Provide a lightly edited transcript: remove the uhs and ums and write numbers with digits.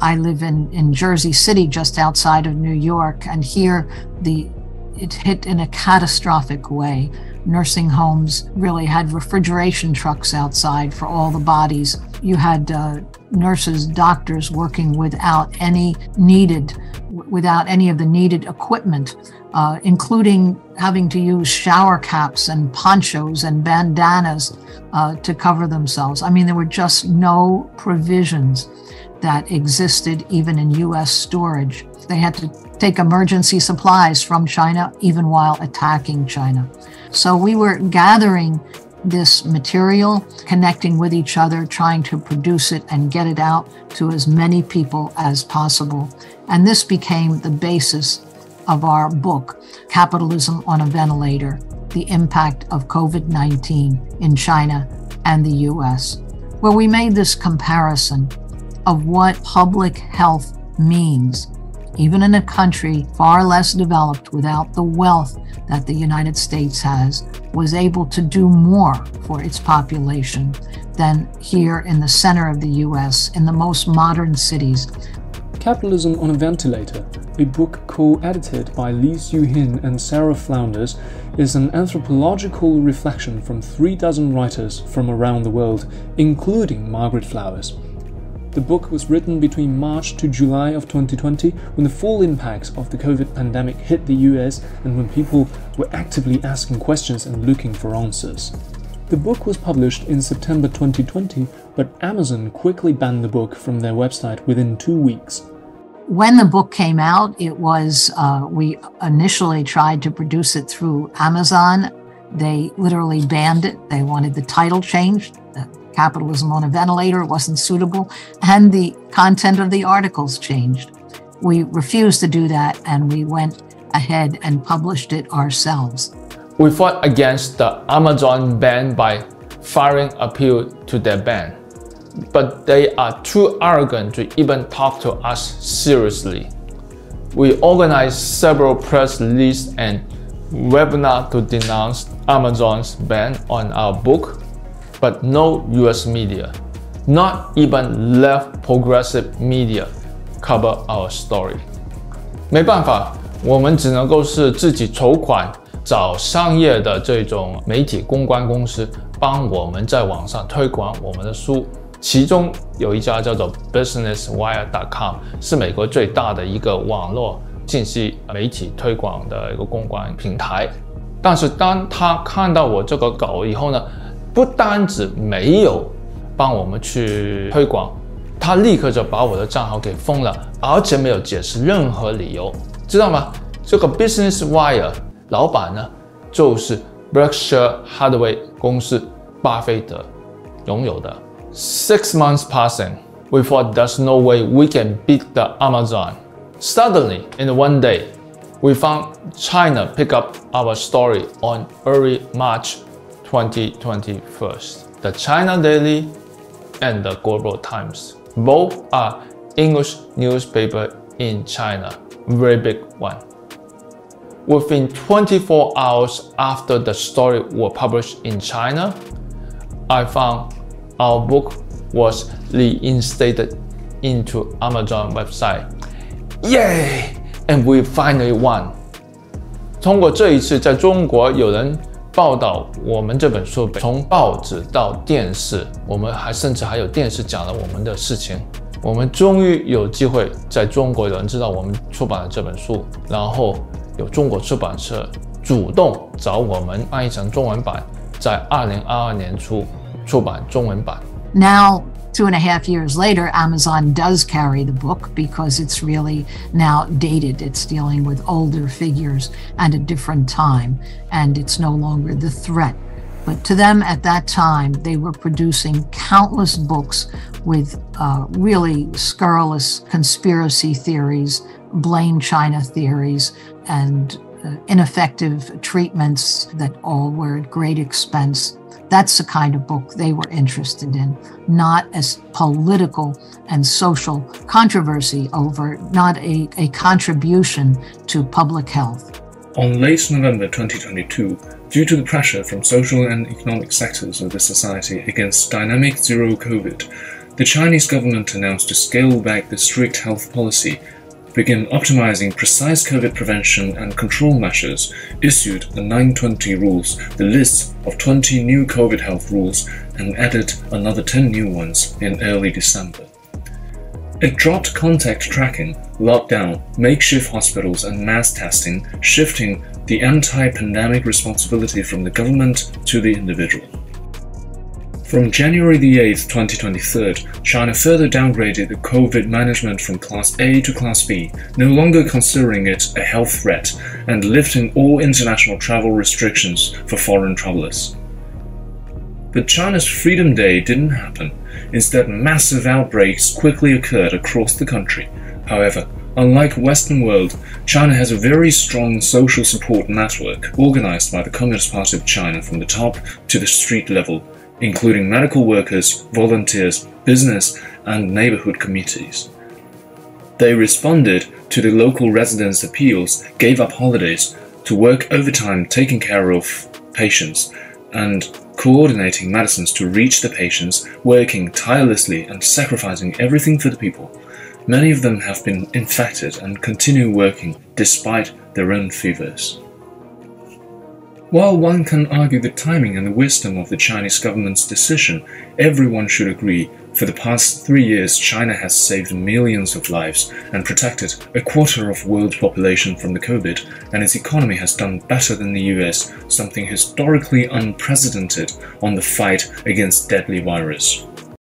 I live in Jersey City, just outside of New York, and here it hit in a catastrophic way. Nursing homes really had refrigeration trucks outside for all the bodies. You had nurses, doctors working without any of the needed equipment, including having to use shower caps and ponchos and bandanas to cover themselves. I mean, there were just no provisions that existed even in U.S. storage. They had to take emergency supplies from China even while attacking China. So we were gathering this material, connecting with each other, trying to produce it and get it out to as many people as possible. And this became the basis of our book, Capitalism on a Ventilator: The Impact of COVID-19 in China and the U.S., where we made this comparison of what public health means, even in a country far less developed, without the wealth that the United States has, was able to do more for its population than here in the center of the U.S., in the most modern cities. Capitalism on a Ventilator, a book co-edited by Lee Siu Hin and Sarah Flounders, is an anthropological reflection from 36 writers from around the world, including Margaret Flowers. The book was written between March to July of 2020, when the full impacts of the COVID pandemic hit the US and when people were actively asking questions and looking for answers. The book was published in September 2020, but Amazon quickly banned the book from their website within 2 weeks. When the book came out, it was, we initially tried to produce it through Amazon. They literally banned it. They wanted the title changed. Capitalism on a Ventilator wasn't suitable, and the content of the articles changed. We refused to do that, and we went ahead and published it ourselves. We fought against the Amazon ban by filing appeal to their ban, but they are too arrogant to even talk to us seriously. We organized several press releases and webinars to denounce Amazon's ban on our book, but no US media, not even left progressive media, cover our story. 没办法，我们只能够是自己筹款，找商业的这种媒体公关公司帮我们在网上推广我们的书。其中有一家叫做 businesswire.com， 是美国最大的一个网络信息媒体推广的一个公关平台。但是当他看到我这个稿以后呢，不单止没有帮我们去推广，他立刻就把我的账号给封了，而且没有解释任何理由，知道吗？这个 Business Wire 老板呢，就是 Berkshire Hathaway 公司巴菲特拥有的。6 months passing, we thought there's no way we can beat the Amazon. Suddenly, in one day, we found China pick up our story on early March 2021. The China Daily and the Global Times. Both are English newspaper in China, very big one. Within 24 hours after the story was published in China, I found our book was reinstated into Amazon website. Yay! And we finally won. 通过这一次，在中国有人报道我们这本书，从报纸到电视，我们甚至还有电视讲了我们的事情。我们终于有机会在中国有人知道我们出版了这本书，然后有中国出版社主动找我们翻译成中文版，在2022年初出版中文版。Now, 2.5 years later, Amazon does carry the book because it's really now dated. It's dealing with older figures and a different time, and it's no longer the threat. But to them at that time, they were producing countless books with really scurrilous conspiracy theories, blame China theories, and ineffective treatments that all were at great expense. That's the kind of book they were interested in, not as political and social controversy over, not a contribution to public health. On late November 2022, due to the pressure from social and economic sectors of the society against dynamic zero COVID, the Chinese government announced to scale back the strict health policy, begin optimizing precise COVID prevention and control measures, issued the 920 rules, the list of 20 new COVID health rules, and added another 10 new ones in early December. It dropped contact tracking, lockdown, makeshift hospitals, and mass testing, shifting the anti-pandemic responsibility from the government to the individual. From January the 8th, 2023, China further downgraded the COVID management from Class A to Class B, no longer considering it a health threat and lifting all international travel restrictions for foreign travelers. But China's Freedom Day didn't happen. Instead, massive outbreaks quickly occurred across the country. However, unlike Western world, China has a very strong social support network organized by the Communist Party of China from the top to the street level, including medical workers, volunteers, business, and neighborhood committees. They responded to the local residents' appeals, gave up holidays to work overtime taking care of patients, and coordinating medicines to reach the patients, working tirelessly and sacrificing everything for the people. Many of them have been infected and continue working despite their own fevers. While one can argue the timing and the wisdom of the Chinese government's decision, everyone should agree, for the past 3 years China has saved millions of lives and protected a quarter of world population from the COVID, and its economy has done better than the US, something historically unprecedented on the fight against deadly virus.